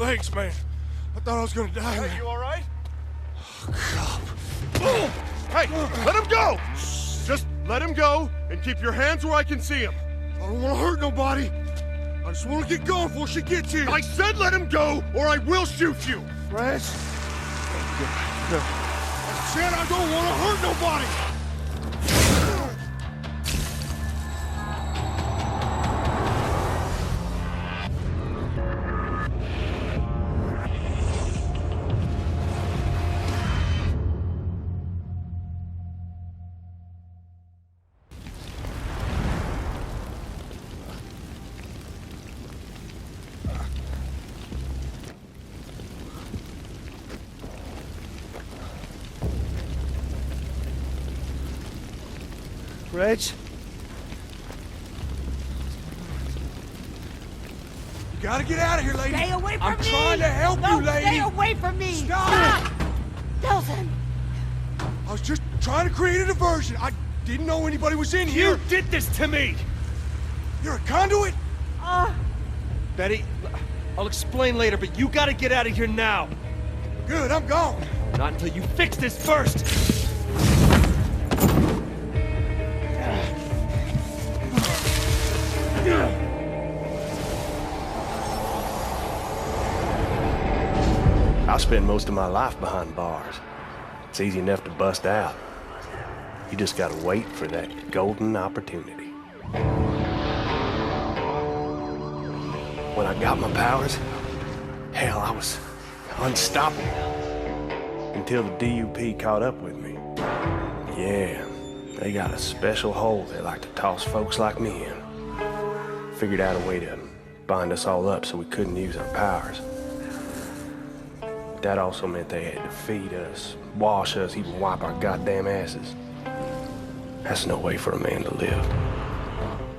Thanks, man. I thought I was gonna die. Hey, you all right? Oh, Hey, let him go! Just let him go and keep your hands where I can see him. I don't want to hurt nobody. I just want to get going before she gets here. I said let him go, or I will shoot you! Reg? Oh, God. No. I said I don't want to hurt nobody. Reg? You gotta get out of here, lady. Stay away from I'm me! trying to help No, you, lady. stay away from me! Stop! Delsin! I was just trying to create a diversion. I didn't know anybody was in here. You did this to me! You're a conduit? Betty, I'll explain later, but you gotta get out of here now! Good, I'm gone. Not until you fix this first! I spent most of my life behind bars. It's easy enough to bust out. You just gotta wait for that golden opportunity. When I got my powers, hell, I was unstoppable. Until the DUP caught up with me. Yeah, they got a special hole they like to toss folks like me in. Figured out a way to bind us all up so we couldn't use our powers. That also meant they had to feed us, wash us, even wipe our goddamn asses. That's no way for a man to live.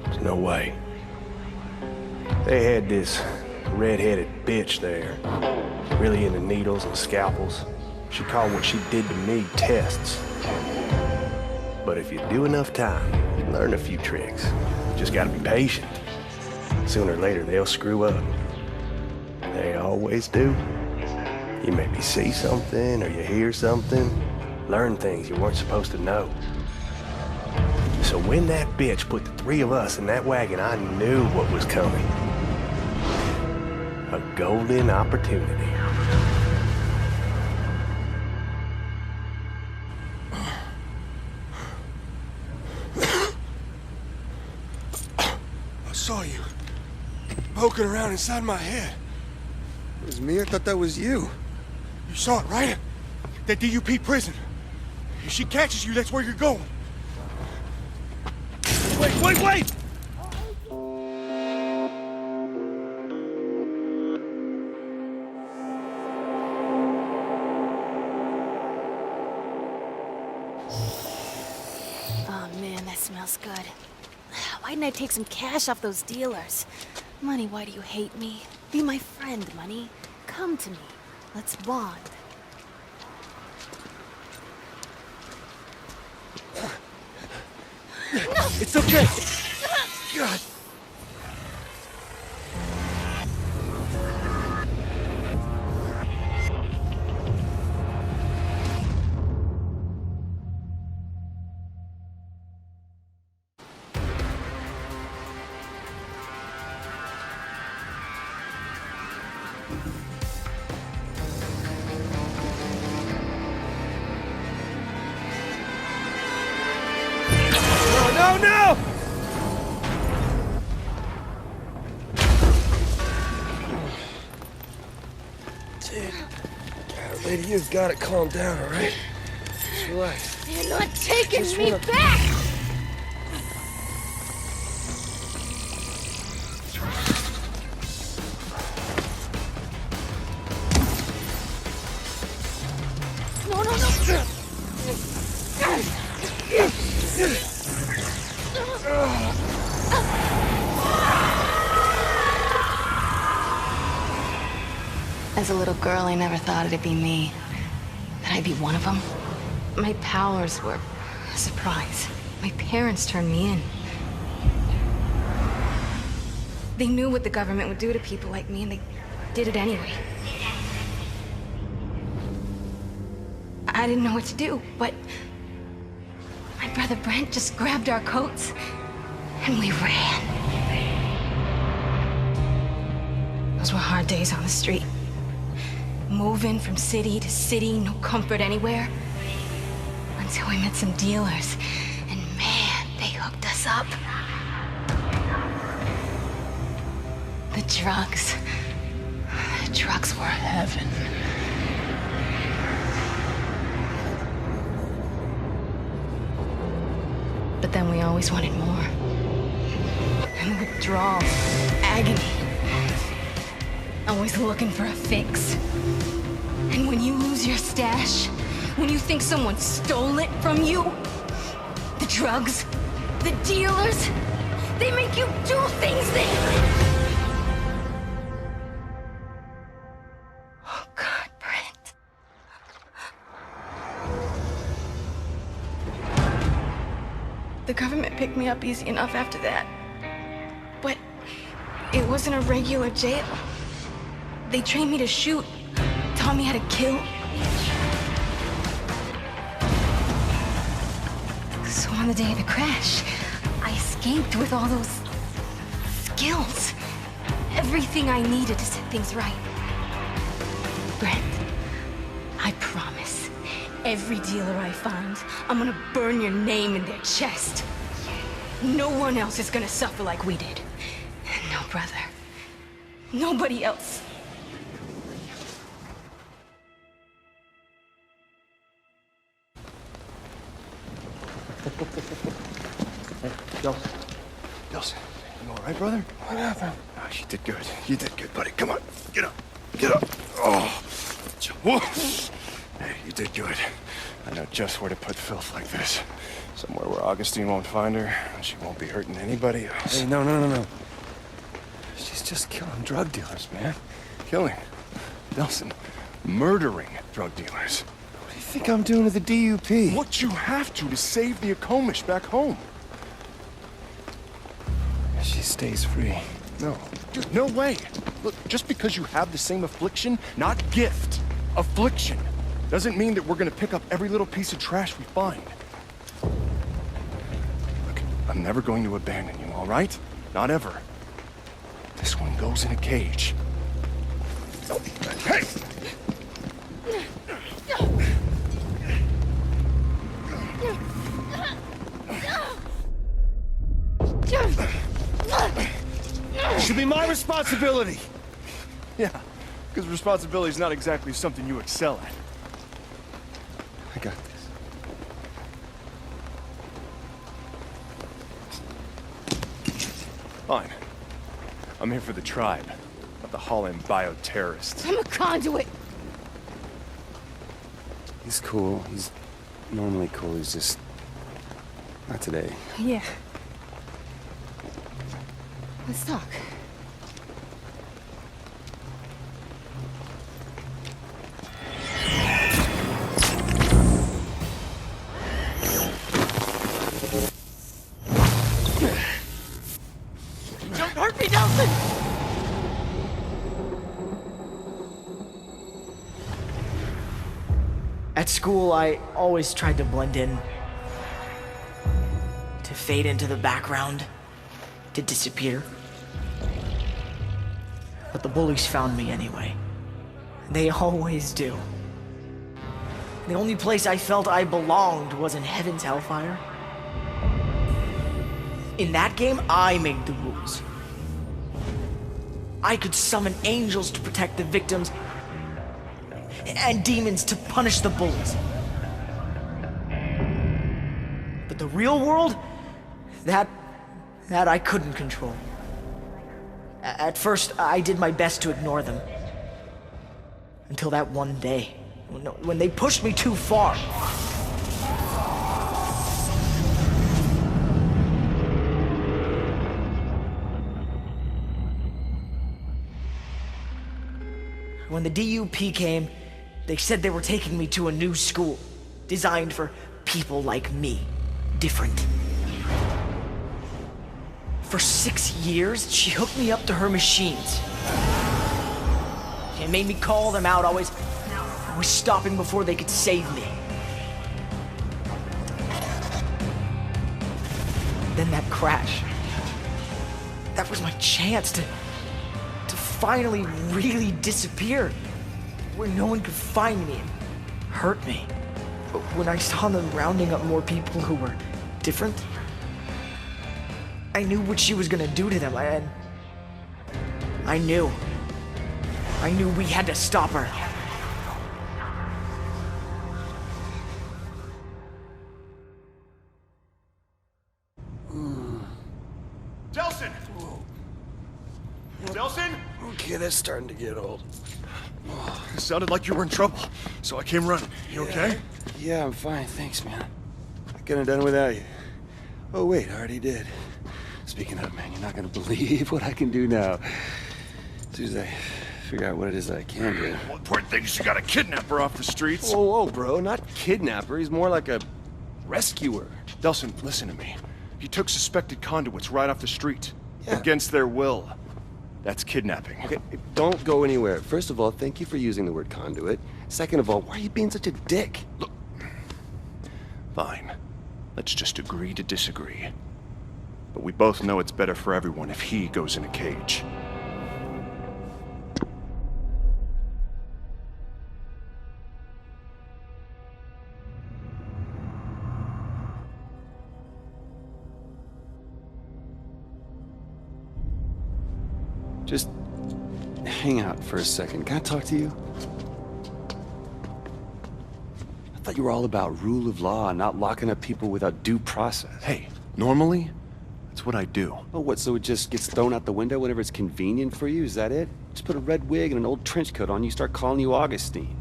There's no way. They had this red-headed bitch there, really into needles and scalpels. She called what she did to me tests. But if you do enough time, you learn a few tricks. You just gotta be patient. Sooner or later, they'll screw up. They always do. You maybe see something or you hear something, learn things you weren't supposed to know. So when that bitch put the three of us in that wagon, I knew what was coming. A golden opportunity. I saw you poking around inside my head. It was me? I thought that was you. You saw it, right? That DUP prison. If she catches you, that's where you're going. Wait! Oh man, that smells good. Why didn't I take some cash off those dealers? Money, why do you hate me? Be my friend, Money. Come to me. Let's bond. No! It's okay! God. No! Dude. Lady, you've got it calmed down, all right? Just relax. You're not taking Just me wanna- back! No! As a little girl, I never thought it'd be me. That I'd be one of them. My powers were a surprise. My parents turned me in. They knew what the government would do to people like me, and did it anyway. I didn't know what to do, but my brother Brent just grabbed our coats and we ran. Those were hard days on the street. Moving from city to city, no comfort anywhere. Until we met some dealers, and man, they hooked us up. The drugs were heaven. But then we always wanted more. And the withdrawal, agony. Always looking for a fix. And when you lose your stash, when you think someone stole it from you, the drugs, the dealers, they make you do things that... Oh, God, Brent. The government picked me up easy enough after that. But it wasn't a regular jail. They trained me to shoot, taught me how to kill. So on the day of the crash, I escaped with all those skills. Everything I needed to set things right. Brent, I promise, every dealer I find, I'm gonna burn your name in their chest. No one else is gonna suffer like we did. No, brother. Nobody else. Delsin, you all right, brother? What happened? Oh, you did good. You did good, buddy. Come on, get up. Get up. Oh, whoa. Hey, you did good. I know just where to put filth like this. Somewhere where Augustine won't find her, and she won't be hurting anybody else. Hey, no. She's just killing drug dealers, man. Killing? Delsin, murdering drug dealers. What do you think I'm doing to the DUP? What you have to save the Akomish back home. She stays free. No. Dude, no way. Look, just because you have the same affliction, not gift, affliction, doesn't mean that we're gonna pick up every little piece of trash we find. Look, I'm never going to abandon you, all right? Not ever. This one goes in a cage. Hey! It should be my responsibility. Yeah, because responsibility is not exactly something you excel at. I got this. Fine. I'm here for the tribe, not the Holland bioterrorists. I'm a conduit. He's cool. He's normally cool. He's just... not today. Yeah. Let's talk. Don't hurt me, Delsin! At school, I always tried to blend in. To fade into the background. To disappear. But the bullies found me anyway. They always do. The only place I felt I belonged was in Heaven's Hellfire. In that game, I made the rules. I could summon angels to protect the victims, and demons to punish the bullies. But the real world, that I couldn't control. At first, I did my best to ignore them. Until that one day, when they pushed me too far. When the DUP came, they said they were taking me to a new school, designed for people like me, different. For 6 years, she hooked me up to her machines. It made me call them out, always stopping before they could save me. Then that crash. That was my chance to finally really disappear. Where no one could find me and hurt me. But when I saw them rounding up more people who were different, I knew what she was gonna do to them. I knew we had to stop her. Delsin! Delsin? Okay, that's starting to get old. It sounded like you were in trouble, so I came running. You okay? Yeah, I'm fine, thanks, man. I couldn't have done it without you. Oh, wait, I already did. Speaking of, man, you're not gonna believe what I can do now. As soon as I figure out what it is that I can do. One important thing is you got a kidnapper off the streets. Whoa, whoa, bro, not kidnapper. He's more like a rescuer. Delsin, listen to me. He took suspected conduits right off the street. Yeah. Against their will. That's kidnapping. Okay, don't go anywhere. First of all, thank you for using the word conduit. Second of all, why are you being such a dick? Look. Fine. Let's just agree to disagree. But we both know it's better for everyone if he goes in a cage. Just hang out for a second. Can I talk to you? I thought you were all about rule of law and not locking up people without due process. Hey, normally, that's what I do. Oh, what, so it just gets thrown out the window whenever it's convenient for you? Is that it? Just put a red wig and an old trench coat on, you start calling you Augustine.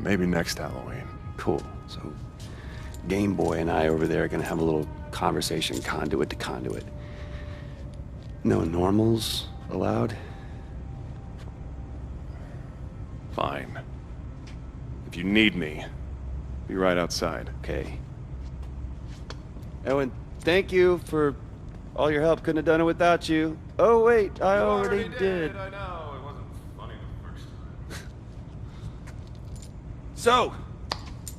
Maybe next Halloween. Cool. So, Game Boy and I over there are gonna have a little conversation, conduit to conduit. No normals allowed? Fine. If you need me, be right outside. Okay. Oh, and thank you for all your help. Couldn't have done it without you. Oh, wait, I already did. I know, it wasn't funny the first time. So,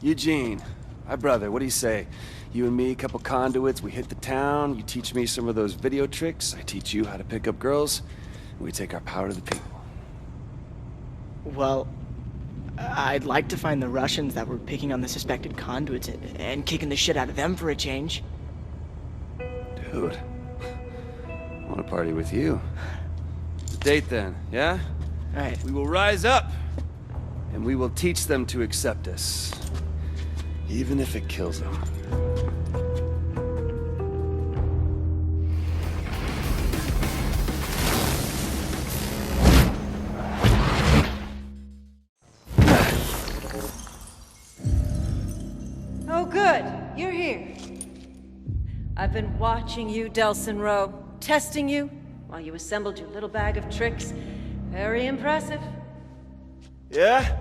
Eugene, my brother, what do you say? You and me, a couple conduits, we hit the town, you teach me some of those video tricks, I teach you how to pick up girls, and we take our power to the people. Well, I'd like to find the Russians that were picking on the suspected conduits and kicking the shit out of them for a change. Dude, I want to party with you. The date then, yeah? All right. We will rise up, and we will teach them to accept us, even if it kills them. Oh, good. You're here. I've been watching you, Delsin Rowe, testing you while you assembled your little bag of tricks. Very impressive. Yeah?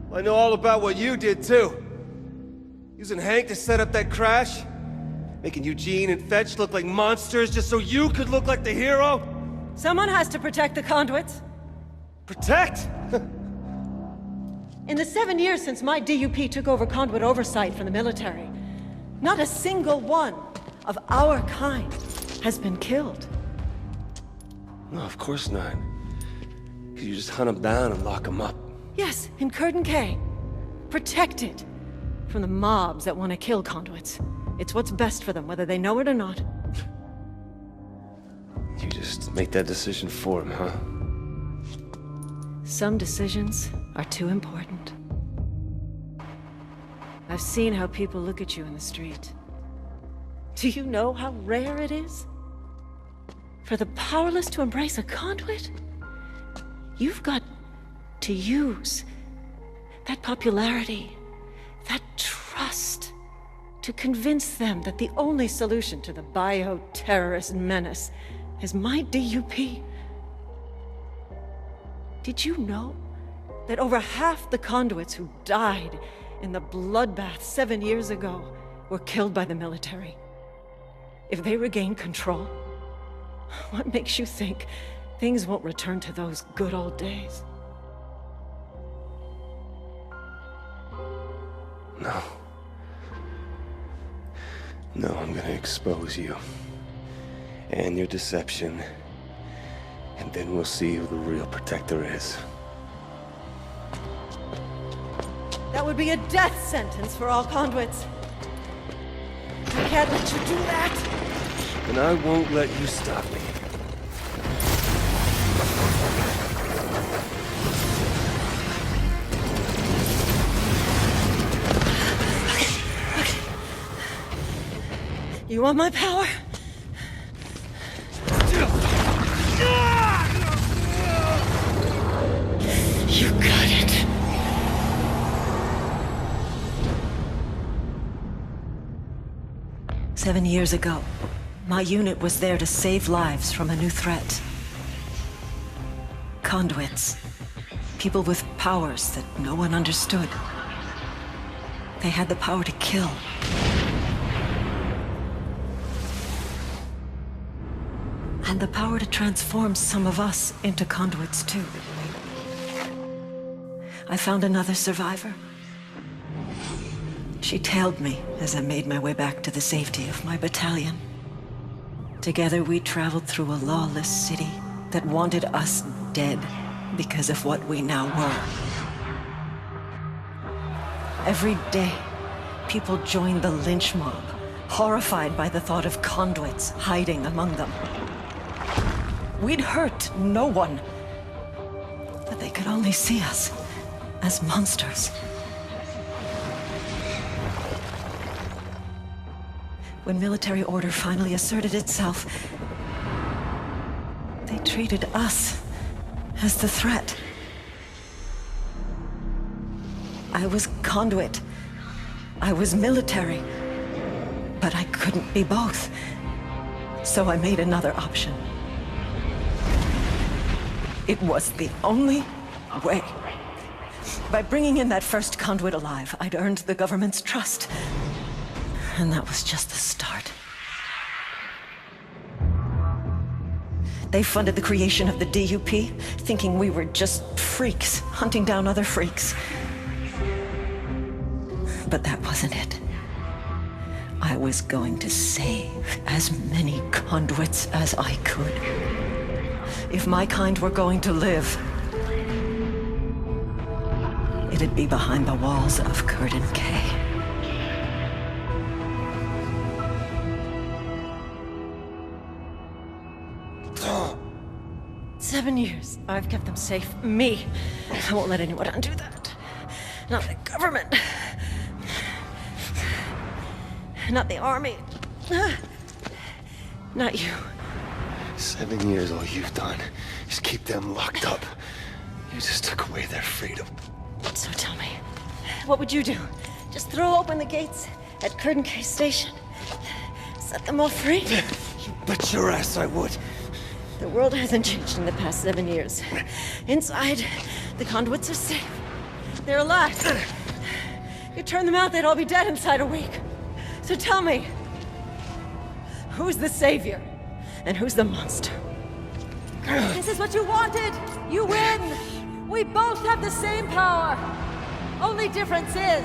Well, I know all about what you did, too. Using Hank to set up that crash? Making Eugene and Fetch look like monsters just so you could look like the hero? Someone has to protect the conduits. Protect? In the 7 years since my DUP took over conduit oversight from the military, not a single one of our kind has been killed. No, of course not. 'Cause you just hunt them down and lock them up. Yes, in Curtin K. Protected from the mobs that want to kill conduits. It's what's best for them, whether they know it or not. You just make that decision for them, huh? Some decisions are too important. I've seen how people look at you in the street. Do you know how rare it is for the powerless to embrace a conduit? You've got to use that popularity, that trust, to convince them that the only solution to the bio-terrorist menace is my DUP. Did you know that over half the conduits who died in the bloodbath 7 years ago were killed by the military? if they regain control, what makes you think things won't return to those good old days? No. No, I'm gonna expose you. And your deception. And then we'll see who the real protector is. That would be a death sentence for all conduits. I can't let you do that. And I won't let you stop me. You want my power? You got it. "7 years ago, my unit was there to save lives from a new threat. Conduits. People with powers that no one understood. They had the power to kill. And the power to transform some of us into conduits, too. I found another survivor. She tailed me as I made my way back to the safety of my battalion. Together we traveled through a lawless city that wanted us dead because of what we now were. Every day, people joined the lynch mob, horrified by the thought of conduits hiding among them. We'd hurt no one, but they could only see us as monsters. When military order finally asserted itself, they treated us as the threat. I was conduit. I was military. But I couldn't be both. So I made another option. It was the only way. By bringing in that first conduit alive, I'd earned the government's trust. And that was just the start. They funded the creation of the DUP, thinking we were just freaks, hunting down other freaks. But that wasn't it. I was going to save as many conduits as I could. If my kind were going to live, it'd be behind the walls of Curtin K. 7 years. I've kept them safe. Me. I won't let anyone undo that. Not the government. Not the army. Not you. 7 years, all you've done is keep them locked up. You just took away their freedom. So tell me, what would you do? Just throw open the gates at Curtin K Station? Set them all free? You bet your ass I would. The world hasn't changed in the past 7 years. Inside, the conduits are safe. They're alive. You turn them out, they'd all be dead inside a week. So tell me, who's the savior? And who's the monster? This is what you wanted! You win! We both have the same power! Only difference is,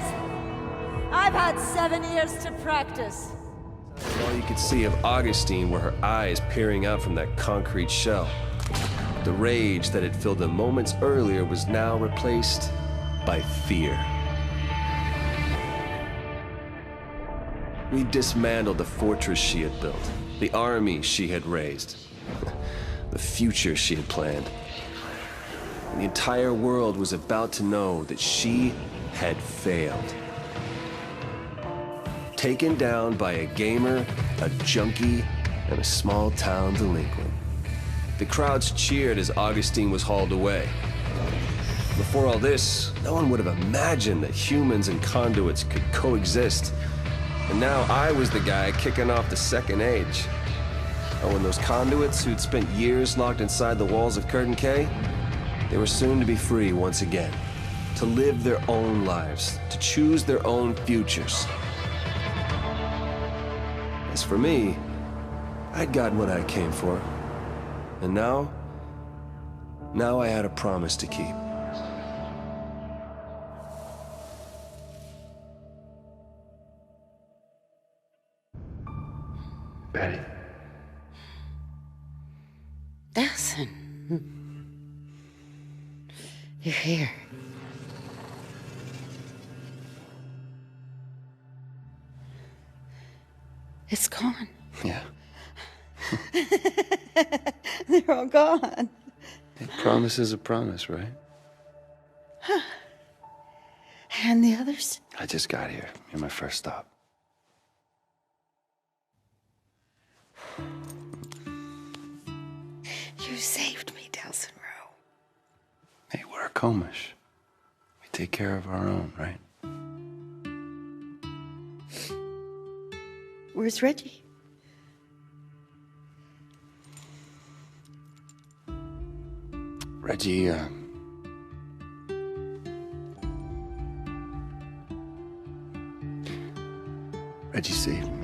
I've had 7 years to practice. All you could see of Augustine were her eyes peering out from that concrete shell. The rage that had filled them moments earlier was now replaced by fear. We dismantled the fortress she had built, the army she had raised, the future she had planned. And the entire world was about to know that she had failed. Taken down by a gamer, a junkie, and a small-town delinquent. The crowds cheered as Augustine was hauled away. Before all this, no one would have imagined that humans and conduits could coexist. And now I was the guy kicking off the second age. Oh, and those conduits who'd spent years locked inside the walls of Curtin K, they were soon to be free once again. To live their own lives, to choose their own futures. As for me, I'd gotten what I came for. And now I had a promise to keep. Betty. Delsin. You're here. It's gone. Yeah. They're all gone. A promise is a promise, right? And the others? I just got here. You're my first stop. You saved me, Delsin Rowe. Hey, we're Comish. We take care of our own, right? Where's Reggie? Reggie, Reggie saved me.